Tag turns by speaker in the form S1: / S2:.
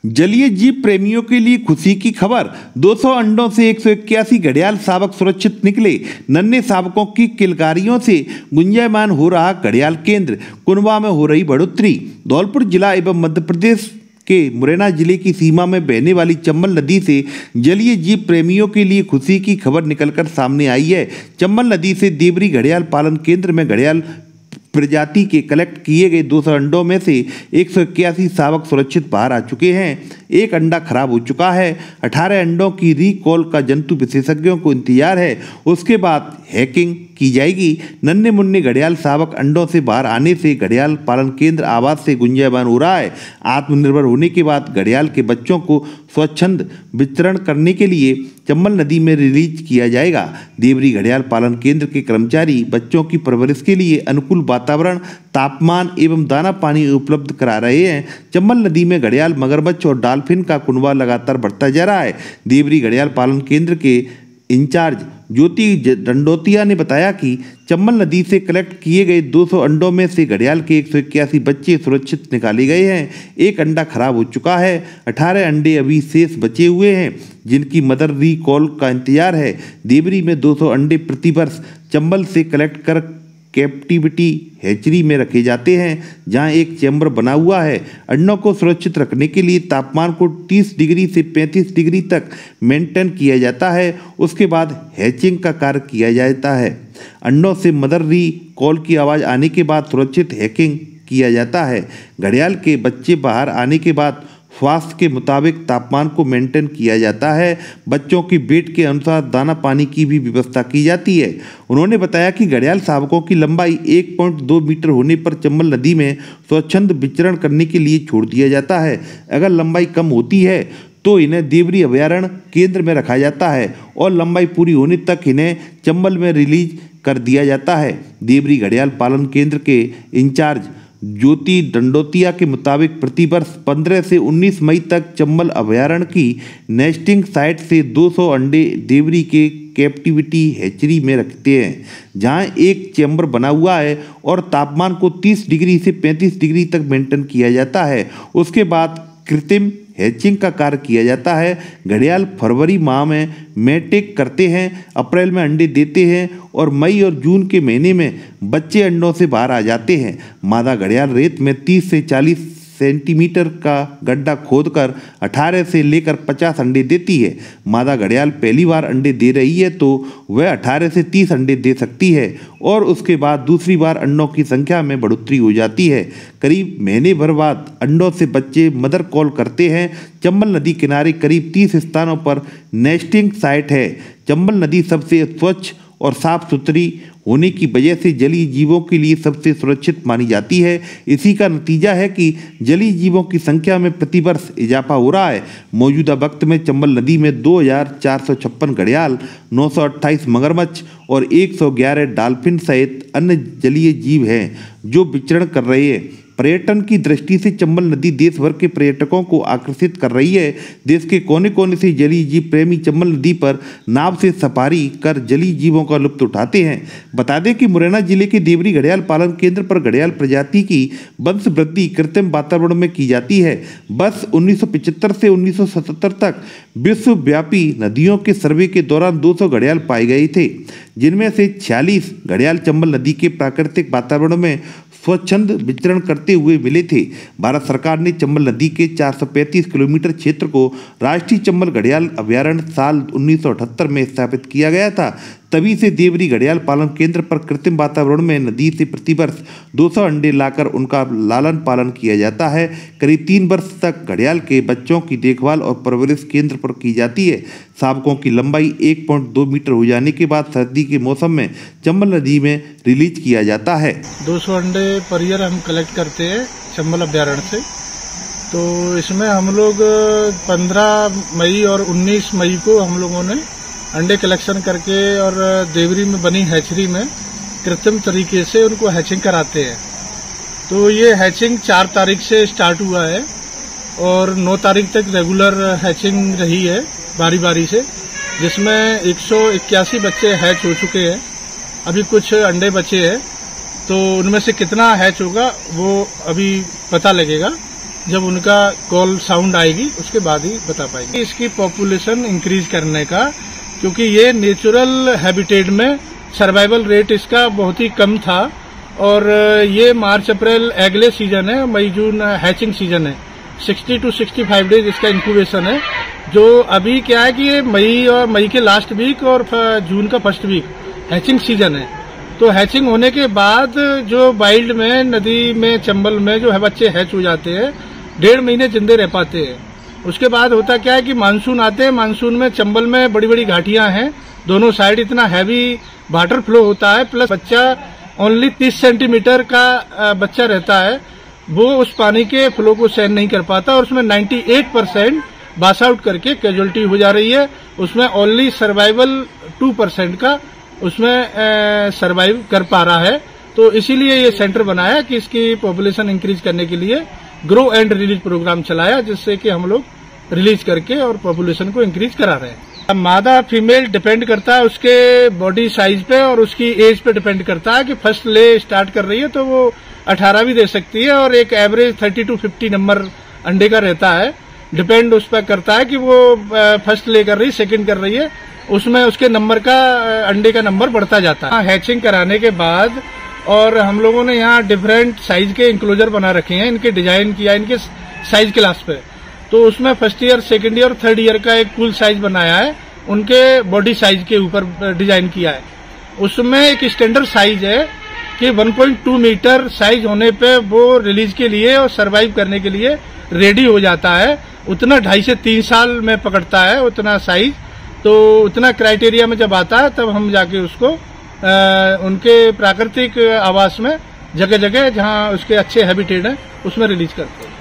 S1: जलीय जीव प्रेमियों के लिए खुशी की खबर। 200 अंडों से 181 घड़ियाल शावक सुरक्षित निकले। नन्हे शावकों की किलकारियों से गुंजायमान हो रहा घड़ियाल केंद्र। कुनबा में हो रही बढ़ोतरी। धौलपुर जिला एवं मध्य प्रदेश के मुरैना जिले की सीमा में बहने वाली चंबल नदी से जलीय जीव प्रेमियों के लिए खुशी की खबर निकलकर सामने आई है। चंबल नदी से देवरी घड़ियाल पालन केंद्र में घड़ियाल प्रजाति के कलेक्ट किए गए 200 अंडों में से 181 शावक सुरक्षित बाहर आ चुके हैं। एक अंडा खराब हो चुका है। 18 अंडों की रिकॉल का जंतु विशेषज्ञों को इंतजार है। उसके बाद हैकिंग की जाएगी। नन्हे मुन्ने घड़ियाल शावक अंडों से बाहर आने से घड़ियाल पालन केंद्र आवाज से गुंजायमान हो रहा है। आत्मनिर्भर होने के बाद घड़ियाल के बच्चों को स्वच्छंद विचरण करने के लिए चंबल नदी में रिलीज किया जाएगा। देवरी घड़ियाल पालन केंद्र के कर्मचारी बच्चों की परवरिश के लिए अनुकूल वातावरण, तापमान एवं दाना पानी उपलब्ध करा रहे हैं। चंबल नदी में घड़ियाल, मगरमच्छ और डॉल्फिन का कुनबा लगातार बढ़ता जा रहा है। देवरी घड़ियाल पालन केंद्र के इंचार्ज ज्योति दंडोतिया ने बताया कि चंबल नदी से कलेक्ट किए गए 200 अंडों में से घड़ियाल के 181 बच्चे सुरक्षित निकाले गए हैं। एक अंडा खराब हो चुका है। 18 अंडे अभी शेष बचे हुए हैं, जिनकी मदर रिकॉल का इंतजार है। देवरी में 200 अंडे प्रतिवर्ष चंबल से कलेक्ट कर कैप्टिविटी हैचरी में रखे जाते हैं, जहां एक चैम्बर बना हुआ है। अंडों को सुरक्षित रखने के लिए तापमान को 30 डिग्री से 35 डिग्री तक मेंटेन किया जाता है। उसके बाद हैचिंग का कार्य किया जाता है। अंडों से मदर रिकॉल की आवाज़ आने के बाद सुरक्षित हैकिंग किया जाता है। घड़ियाल के बच्चे बाहर आने के बाद स्वास्थ्य के मुताबिक तापमान को मेंटेन किया जाता है। बच्चों की वेट के अनुसार दाना पानी की भी व्यवस्था की जाती है। उन्होंने बताया कि घड़ियाल शावकों की लंबाई 1.2 मीटर होने पर चंबल नदी में स्वच्छंद विचरण करने के लिए छोड़ दिया जाता है। अगर लंबाई कम होती है तो इन्हें देवरी अभयारण्य केंद्र में रखा जाता है और लंबाई पूरी होने तक इन्हें चंबल में रिलीज कर दिया जाता है। देवरी घड़ियाल पालन केंद्र के इंचार्ज ज्योति दंडोतिया के मुताबिक प्रतिवर्ष 15 से 19 मई तक चंबल अभयारण्य की नेस्टिंग साइट से 200 अंडे देवरी के कैप्टिविटी हैचरी में रखते हैं, जहां एक चैम्बर बना हुआ है और तापमान को 30 डिग्री से 35 डिग्री तक मेंटेन किया जाता है। उसके बाद कृत्रिम हैचिंग का कार्य किया जाता है। घड़ियाल फरवरी माह में मैट्रिक करते हैं, अप्रैल में अंडे देते हैं और मई और जून के महीने में बच्चे अंडों से बाहर आ जाते हैं। मादा घड़ियाल रेत में 30 से 40 सेंटीमीटर का गड्ढा खोदकर 18 से लेकर 50 अंडे देती है। मादा घड़ियाल पहली बार अंडे दे रही है तो वह 18 से 30 अंडे दे सकती है और उसके बाद दूसरी बार अंडों की संख्या में बढ़ोतरी हो जाती है। करीब महीने भर बाद अंडों से बच्चे मदर कॉल करते हैं। चंबल नदी किनारे करीब 30 स्थानों पर नेस्टिंग साइट है। चंबल नदी सबसे स्वच्छ और साफ सुथरी होने की वजह से जलीय जीवों के लिए सबसे सुरक्षित मानी जाती है। इसी का नतीजा है कि जलीय जीवों की संख्या में प्रतिवर्ष इजाफा हो रहा है। मौजूदा वक्त में चंबल नदी में 2456 घड़ियाल, 928 मगरमच्छ और 111 डॉल्फिन सहित अन्य जलीय जीव हैं जो विचरण कर रहे हैं। पर्यटन की दृष्टि से चंबल नदी देश भर के पर्यटकों को आकर्षित कर रही है। देश के कोने कोने से जलीय जीव प्रेमी चंबल नदी पर नाव से सफारी कर जलीय जीवों का लुत्फ उठाते हैं। बता दें कि मुरैना जिले के देवरी घड़ियाल पालन केंद्र पर घड़ियाल प्रजाति की वंश वृद्धि कृत्रिम वातावरण में की जाती है। वर्ष 1975 से 1977 तक विश्वव्यापी नदियों के सर्वे के दौरान 200 घड़ियाल पाए गए थे, जिनमें से 46 घड़ियाल चंबल नदी के प्राकृतिक वातावरण में स्वच्छंद विचरण करते हुए मिले थे। भारत सरकार ने चंबल नदी के 435 किलोमीटर क्षेत्र को राष्ट्रीय चंबल घड़ियाल अभयारण्य साल 1978 में स्थापित किया गया था। तभी से देवरी घड़ियाल पालन केंद्र पर कृत्रिम वातावरण में नदी से प्रतिवर्ष 200 अंडे लाकर उनका लालन पालन किया जाता है। करीब 3 वर्ष तक घड़ियाल के बच्चों की देखभाल और परवरिश केंद्र पर की जाती है। शावकों की लंबाई 1.2 मीटर हो जाने के बाद सर्दी के मौसम में चंबल नदी में रिलीज किया जाता है।
S2: 200 अंडे पर ईयर हम कलेक्ट करते हैं चंबल अभयारण्य से। तो इसमें हम लोग 15 मई और 19 मई को हम लोगों ने अंडे कलेक्शन करके और देवरी में बनी हैचरी में कृत्रिम तरीके से उनको हैचिंग कराते हैं। तो ये हैचिंग 4 तारीख से स्टार्ट हुआ है और 9 तारीख तक रेगुलर हैचिंग रही है बारी बारी से, जिसमें 181 बच्चे हैच हो चुके हैं। अभी कुछ अंडे बचे हैं, तो उनमें से कितना हैच होगा वो अभी पता लगेगा। जब उनका कॉल साउंड आएगी उसके बाद ही बता पाएंगे। इसकी पॉपुलेशन इंक्रीज करने का, क्योंकि ये नेचुरल हैबिटेट में सर्वाइवल रेट इसका बहुत ही कम था और ये मार्च अप्रैल अगले सीजन है, मई जून हैचिंग सीजन है, 60 to 65 डेज इसका इंक्यूबेशन है। जो अभी क्या है कि ये मई के लास्ट वीक और जून का फर्स्ट वीक हैचिंग सीजन है। तो हैचिंग होने के बाद जो वाइल्ड में, नदी में, चंबल में जो है बच्चे हैच हो जाते हैं, 1.5 महीने जिंदे रह पाते हैं। उसके बाद होता क्या है कि मानसून आते हैं, मानसून में चंबल में बड़ी बड़ी घाटियां हैं, दोनों साइड इतना हैवी वाटर फ्लो होता है, प्लस बच्चा ओनली 30 सेंटीमीटर का बच्चा रहता है, वो उस पानी के फ्लो को सहन नहीं कर पाता और उसमें 98% बास आउट करके कैजुअलिटी हो जा रही है। उसमें ओनली सर्वाइवल 2% का उसमें सर्वाइव कर पा रहा है। तो इसीलिए ये सेंटर बनाया कि इसकी पॉपुलेशन इंक्रीज करने के लिए ग्रो एंड रिलीज प्रोग्राम चलाया, जिससे कि हम लोग रिलीज करके और पॉपुलेशन को इंक्रीज करा रहे हैं। मादा फीमेल डिपेंड करता है उसके बॉडी साइज पे और उसकी एज पे डिपेंड करता है कि फर्स्ट ले स्टार्ट कर रही है तो वो 18 भी दे सकती है और एक एवरेज 30 to 50 नंबर अंडे का रहता है। डिपेंड उस पर करता है कि वो फर्स्ट ले कर रही, सेकंड कर रही है, उसमें उसके नंबर का, अंडे का नंबर बढ़ता जाता है। हैचिंग कराने के बाद और हम लोगों ने यहाँ डिफरेंट साइज के इंक्लोजर बना रखे हैं, इनके डिजाइन किया इनके साइज क्लास पे। तो उसमें फर्स्ट ईयर, सेकंड ईयर और थर्ड ईयर का एक कुल साइज बनाया है, उनके बॉडी साइज के ऊपर डिजाइन किया है। उसमें एक स्टैंडर्ड साइज है कि 1.2 मीटर साइज होने पे वो रिलीज के लिए और सरवाइव करने के लिए रेडी हो जाता है। उतना 2.5 से 3 साल में पकड़ता है उतना साइज। तो उतना क्राइटेरिया में जब आता है तब हम जाके उसको उनके प्राकृतिक आवास में जगह जगह जहाँ उसके अच्छे हैबिटेट हैं उसमें रिलीज करते हैं।